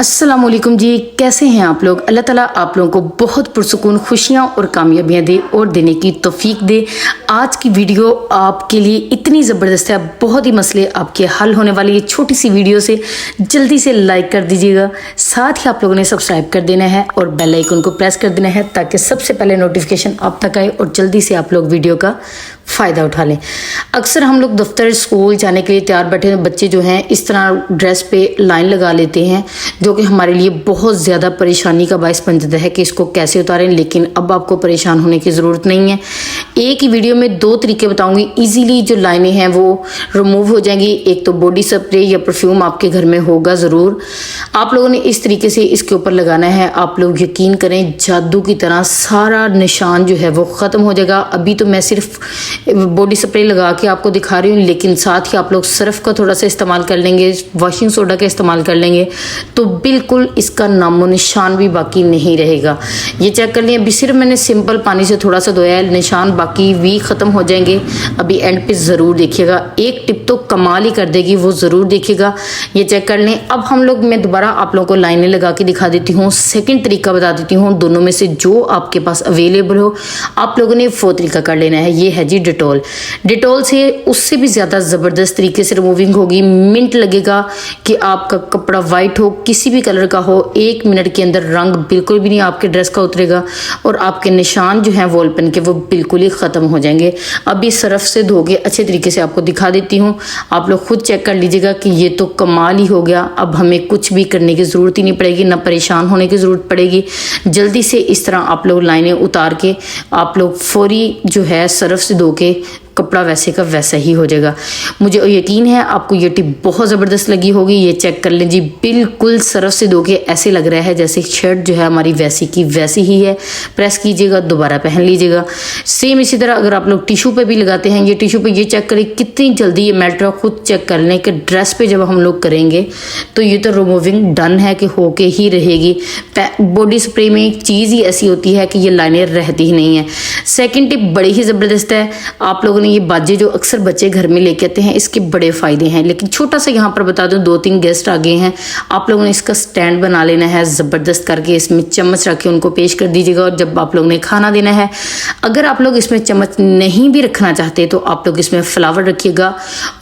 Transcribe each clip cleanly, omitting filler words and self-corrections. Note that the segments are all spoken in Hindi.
अस्सलामुअलैकुम जी, कैसे हैं आप लोग। अल्लाह ताला आप लोगों को बहुत पुरसुकून खुशियाँ और कामयाबियाँ दे और देने की तौफीक दे। आज की वीडियो आपके लिए इतनी ज़बरदस्त है, बहुत ही मसले आपके हल होने वाली है। छोटी सी वीडियो से जल्दी से लाइक कर दीजिएगा, साथ ही आप लोगों ने सब्सक्राइब कर देना है और बेल आइकन को प्रेस कर देना है ताकि सबसे पहले नोटिफिकेशन आप तक आए और जल्दी से आप लोग वीडियो का फ़ायदा उठा लें। अक्सर हम लोग दफ्तर स्कूल जाने के लिए तैयार बैठे हैं, बच्चे जो हैं इस तरह ड्रेस पे लाइन लगा लेते हैं जो कि हमारे लिए बहुत ज़्यादा परेशानी का बायस बन जाता है कि इसको कैसे उतारें। लेकिन अब आपको परेशान होने की ज़रूरत नहीं है। एक ही वीडियो में दो तरीके बताऊंगी, इजीली जो लाइनें हैं वो रिमूव हो जाएंगी। एक तो बॉडी स्प्रे या परफ्यूम आपके घर में होगा ज़रूर, आप लोगों ने इस तरीके से इसके ऊपर लगाना है। आप लोग यकीन करें जादू की तरह सारा निशान जो है वो ख़त्म हो जाएगा। अभी तो मैं सिर्फ बॉडी स्प्रे लगा के आपको दिखा रही हूँ, लेकिन साथ ही आप लोग सर्फ का थोड़ा सा इस्तेमाल कर लेंगे, वॉशिंग सोडा का इस्तेमाल कर लेंगे तो बिल्कुल इसका नामो निशान भी बाकी नहीं रहेगा। ये चेक कर लें, अभी सिर्फ मैंने सिंपल पानी से थोड़ा सा धोया है, निशान बाकी भी ख़त्म हो जाएंगे। अभी एंड पे ज़रूर देखिएगा, एक टिप तो कमाल ही कर देगी, वो ज़रूर देखिएगा। ये चेक कर लें। अब हम लोग मैं दोबारा आप लोगों को लाइनें लगा के दिखा देती हूँ, सेकेंड तरीका बता देती हूँ। दोनों में से जो आपके पास अवेलेबल हो आप लोगों ने वो तरीका कर लेना है। ये है जी डिटॉल। डिटॉल से उससे भी ज़्यादा ज़बरदस्त तरीके से रिमूविंग होगी। मिनट लगेगा कि आपका कपड़ा वाइट हो, किसी भी कलर का हो, 1 मिनट के अंदर रंग बिल्कुल भी नहीं आपके ड्रेस का उतरेगा और आपके निशान जो हैं वॉल पेन के वो बिल्कुल ही ख़त्म हो जाएंगे। अभी सरफ से धो के अच्छे तरीके से आपको दिखा देती हूँ, आप लोग खुद चेक कर लीजिएगा कि ये तो कमाल ही हो गया। अब हमें कुछ भी करने की ज़रूरत ही नहीं पड़ेगी, ना परेशान होने की ज़रूरत पड़ेगी। जल्दी से इस तरह आप लोग लाइनें उतार के आप लोग फौरी जो है सरफ से धो के कपड़ा वैसे का वैसा ही हो जाएगा। मुझे यकीन है आपको ये टिप बहुत ज़बरदस्त लगी होगी। ये चेक कर लें जी, बिल्कुल सरफ से धो के ऐसे लग रहा है जैसे शर्ट जो है हमारी वैसी की वैसी ही है। प्रेस कीजिएगा, दोबारा पहन लीजिएगा। सेम इसी तरह अगर आप लोग टिशू पे भी लगाते हैं, ये टिशू पे ये चेक करें कितनी जल्दी ये मेल्ट हो। खुद चेक कर लें कि ड्रेस पे जब हम लोग करेंगे तो ये तो रिमूविंग डन है कि होके ही रहेगी। बॉडी स्प्रे में एक चीज़ ही ऐसी होती है कि ये लाइनें रहती ही नहीं है। सेकेंड टिप बड़ी ही ज़बरदस्त है। आप लोगों ये बाजे जो अक्सर बच्चे घर में लेके आते हैं, इसके बड़े फायदे हैं, लेकिन छोटा सा यहाँ पर बता दूं, 2-3 गेस्ट आ गए हैं। आप लोगों ने इसका स्टैंड बना लेना है ज़बरदस्त करके, इसमें चम्मच रख के उनको पेश कर दीजिएगा। और जब आप लोगों ने खाना देना है, अगर आप लोग इसमें चम्मच नहीं भी रखना चाहते तो आप लोग इसमें फ्लावर रखिएगा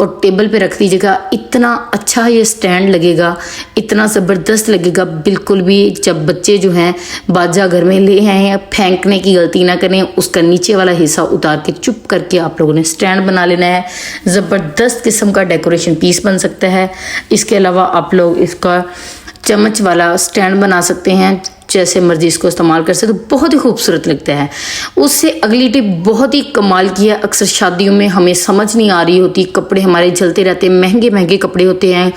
और टेबल पे रख दीजिएगा। इतना अच्छा ये स्टैंड लगेगा, इतना ज़बरदस्त लगेगा। बिल्कुल भी जब बच्चे जो हैं बाजा घर में ले आए हैं, फेंकने की गलती ना करें। उसका नीचे वाला हिस्सा उतार के चुप करके आप लोगों ने स्टैंड बना लेना है। ज़बरदस्त किस्म का डेकोरेशन पीस बन सकता है। इसके अलावा आप लोग इसका चम्मच वाला स्टैंड बना सकते हैं, जैसे मर्जी इसको इस्तेमाल कर सकते, तो बहुत ही खूबसूरत लगता है। उससे अगली टिप बहुत ही कमाल की है। अक्सर शादियों में हमें समझ नहीं आ रही होती, कपड़े हमारे जलते रहते हैं, महंगे महंगे कपड़े होते हैं।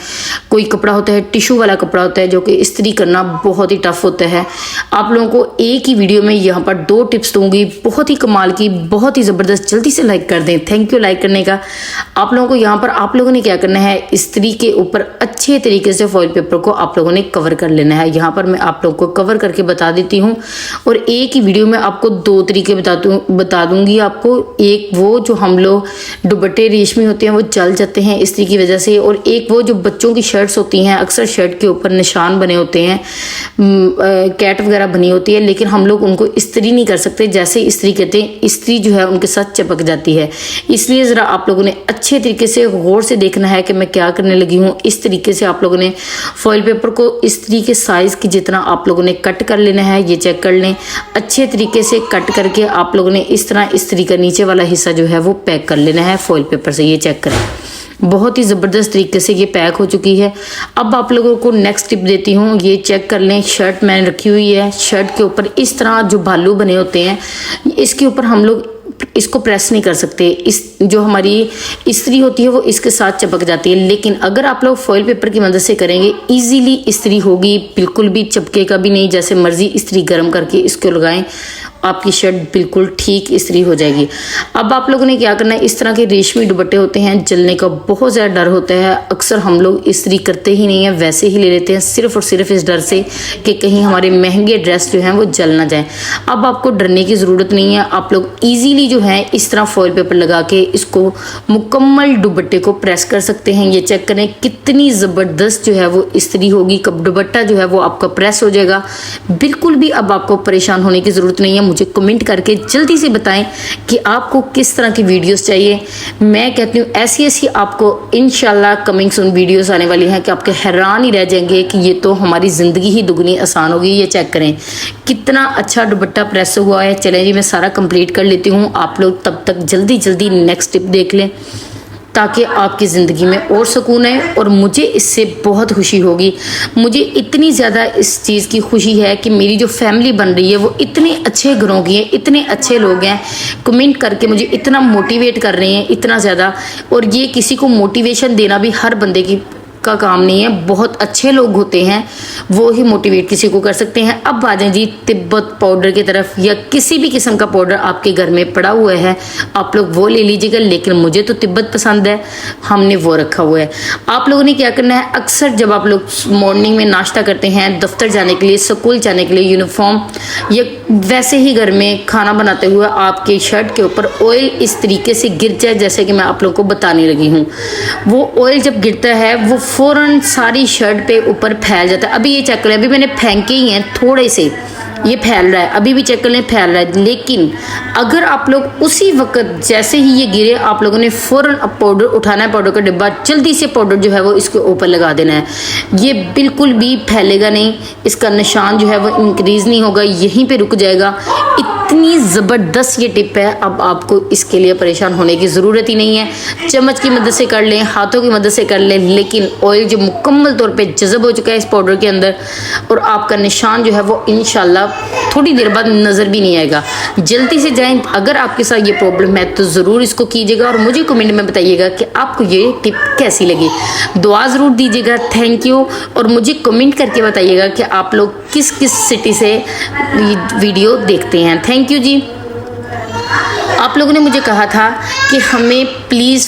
कोई कपड़ा होता है टिशू वाला कपड़ा होता है जो कि इस्त्री करना बहुत ही टफ होता है। आप लोगों को एक ही वीडियो में यहाँ पर 2 टिप्स दूंगी, बहुत ही कमाल की, बहुत ही ज़बरदस्त। जल्दी से लाइक कर दें, थैंक यू लाइक करने का। आप लोगों को यहाँ पर आप लोगों ने क्या करना है, इस्त्री के ऊपर अच्छे तरीके से फॉइल पेपर को आप लोगों ने कवर कर लेना है। यहाँ पर मैं आप लोगों को कवर करके बता देती हूँ और एक ही वीडियो में आपको 2 तरीके बता दूंगी आपको। एक वो जो हम लोग दुपट्टे रेशमी होते हैं वो जल जाते हैं इस्त्री की वजह से, और एक वो जो बच्चों की शर्ट्स होती हैं, अक्सर शर्ट के ऊपर निशान बने होते हैं, कैट वगैरह बनी होती है, लेकिन हम लोग उनको इस्त्री नहीं कर सकते। जैसे इस्त्री कहते हैं, इस्त्री जो है उनके साथ चिपक जाती है। इसलिए ज़रा आप लोगों ने अच्छे तरीके से गौर से देखना है कि मैं क्या करने लगी हूँ। इस तरीके से आप लोगों ने फॉइल पेपर को इस्त्री के साइज़ की जितना आप लोगों ने कट कर लेना है। ये चेक कर लें, अच्छे तरीके से कट करके आप लोगों ने इस तरह इस्त्री का नीचे वाला हिस्सा जो है वो पैक कर लेना है फॉइल पेपर से। ये चेक करें, बहुत ही ज़बरदस्त तरीके से ये पैक हो चुकी है। अब आप लोगों को नेक्स्ट टिप देती हूँ। ये चेक कर लें, शर्ट मैंने रखी हुई है, शर्ट के ऊपर इस तरह जो भालू बने होते हैं, इसके ऊपर हम लोग इसको प्रेस नहीं कर सकते। इस जो हमारी इस्त्री होती है वो इसके साथ चिपक जाती है, लेकिन अगर आप लोग फॉइल पेपर की मदद से करेंगे इजीली इस्त्री होगी, बिल्कुल भी चिपकेगा भी नहीं। जैसे मर्जी इस्त्री गर्म करके इसको लगाएं आपकी शर्ट बिल्कुल ठीक इस्त्री हो जाएगी। अब आप लोगों ने क्या करना है, इस तरह के रेशमी दुपट्टे होते हैं, जलने का बहुत ज़्यादा डर होता है, अक्सर हम लोग इस्त्री करते ही नहीं है, वैसे ही ले लेते हैं सिर्फ और सिर्फ इस डर से कि कहीं हमारे महंगे ड्रेस जो हैं वो जल ना जाए। अब आपको डरने की ज़रूरत नहीं है, आप लोग ईजीली जो है इस तरह फॉइल पेपर लगा के इसको मुकम्मल दुपट्टे को प्रेस कर सकते हैं। ये चेक करें कितनी ज़बरदस्त जो है वो इस्त्री होगी, कब दुपट्टा जो है वो आपका प्रेस हो जाएगा। बिल्कुल भी अब आपको परेशान होने की ज़रूरत नहीं है। मुझे कमेंट करके जल्दी से बताएं कि आपको किस तरह की वीडियोस चाहिए। मैं कहती हूँ ऐसी ऐसी आपको इंशाल्लाह कमिंग सून वीडियोस आने वाली हैं कि आपके हैरान ही रह जाएंगे कि ये तो हमारी ज़िंदगी ही दुगनी आसान होगी। ये चेक करें कितना अच्छा दुपट्टा प्रेस हुआ है। चलें जी, मैं सारा कंप्लीट कर लेती हूँ, आप लोग तब तक जल्दी जल्दी नेक्स्ट टिप देख लें ताकि आपकी ज़िंदगी में और सुकून है और मुझे इससे बहुत खुशी होगी। मुझे इतनी ज़्यादा इस चीज़ की खुशी है कि मेरी जो फैमिली बन रही है वो इतने अच्छे घरों की है, इतने अच्छे लोग हैं, कमेंट करके मुझे इतना मोटिवेट कर रहे हैं, इतना ज़्यादा। और ये किसी को मोटिवेशन देना भी हर बंदे की का काम नहीं है, बहुत अच्छे लोग होते हैं वो ही मोटिवेट किसी को कर सकते हैं। अब आ जाएं जी तिब्बत पाउडर की तरफ, या किसी भी किस्म का पाउडर आपके घर में पड़ा हुआ है आप लोग वो ले लीजिएगा, लेकिन मुझे तो तिब्बत पसंद है, हमने वो रखा हुआ है। आप लोगों ने क्या करना है, अक्सर जब आप लोग मॉर्निंग में नाश्ता करते हैं, दफ्तर जाने के लिए, स्कूल जाने के लिए, यूनिफॉर्म या वैसे ही घर में खाना बनाते हुए आपके शर्ट के ऊपर ऑयल इस तरीके से गिर जाए, जैसे कि मैं आप लोगों को बताने लगी हूँ। वो ऑयल जब गिरता है वो फौरन सारी शर्ट पे ऊपर फैल जाता है। अभी ये चेक करें, अभी मैंने फेंके ही हैं थोड़े से, ये फैल रहा है, अभी भी चेक कर लें फैल रहा है। लेकिन अगर आप लोग उसी वक्त जैसे ही ये गिरे आप लोगों ने फौरन अब पाउडर उठाना है, पाउडर का डिब्बा जल्दी से पाउडर जो है वो इसके ऊपर लगा देना है। ये बिल्कुल भी फैलेगा नहीं, इसका निशान जो है वो इंक्रीज नहीं होगा, यहीं पे रुक जाएगा। इतनी ज़बरदस्त ये टिप है, अब आपको इसके लिए परेशान होने की ज़रूरत ही नहीं है। चम्मच की मदद से कर लें, हाथों की मदद से कर लें, लेकिन ऑयल जो मुकम्मल तौर पे जज़ब हो चुका है इस पाउडर के अंदर, और आपका निशान जो है वो इंशाल्लाह थोड़ी देर बाद नज़र भी नहीं आएगा। जल्दी से जाएं, अगर आपके साथ ये प्रॉब्लम है तो ज़रूर इसको कीजिएगा और मुझे कमेंट में बताइएगा कि आपको ये टिप कैसी लगी। दुआ ज़रूर दीजिएगा, थैंक यू। और मुझे कमेंट करके बताइएगा कि आप लोग किस किस सिटी से वीडियो देखते हैं। थैंक यू जी। आप लोगों ने मुझे कहा था कि हमें प्लीज़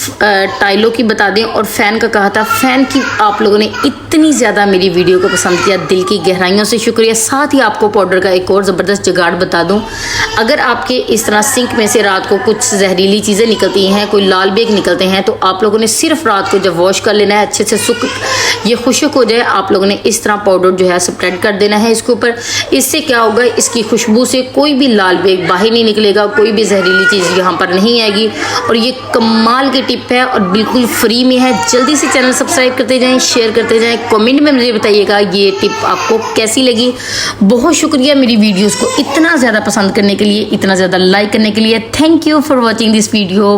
टाइलों की बता दें और फ़ैन का कहा था। फ़ैन की आप लोगों ने इतनी ज़्यादा मेरी वीडियो को पसंद किया, दिल की गहराइयों से शुक्रिया। साथ ही आपको पाउडर का एक और ज़बरदस्त जुगाड़ बता दूं, अगर आपके इस तरह सिंक में से रात को कुछ जहरीली चीज़ें निकलती हैं, कोई लाल बेग निकलते हैं, तो आप लोगों ने सिर्फ रात को जब वॉश कर लेना है, अच्छे से ये खुशक हो जाए, आप लोगों ने इस तरह पाउडर जो है स्प्रेड कर देना है इसके ऊपर। इससे क्या होगा, इसकी खुशबू से कोई भी लाल बेग बाहर नहीं निकलेगा, कोई भी जहरीली चीज़ यहाँ पर नहीं आएगी। और ये कमाल की टिप है और बिल्कुल फ्री में है। जल्दी से चैनल सब्सक्राइब करते जाएं, शेयर करते जाएं, कमेंट में मुझे बताइएगा ये टिप आपको कैसी लगी। बहुत शुक्रिया मेरी वीडियोस को इतना ज़्यादा पसंद करने के लिए, इतना ज़्यादा लाइक करने के लिए। Thank you for watching this video.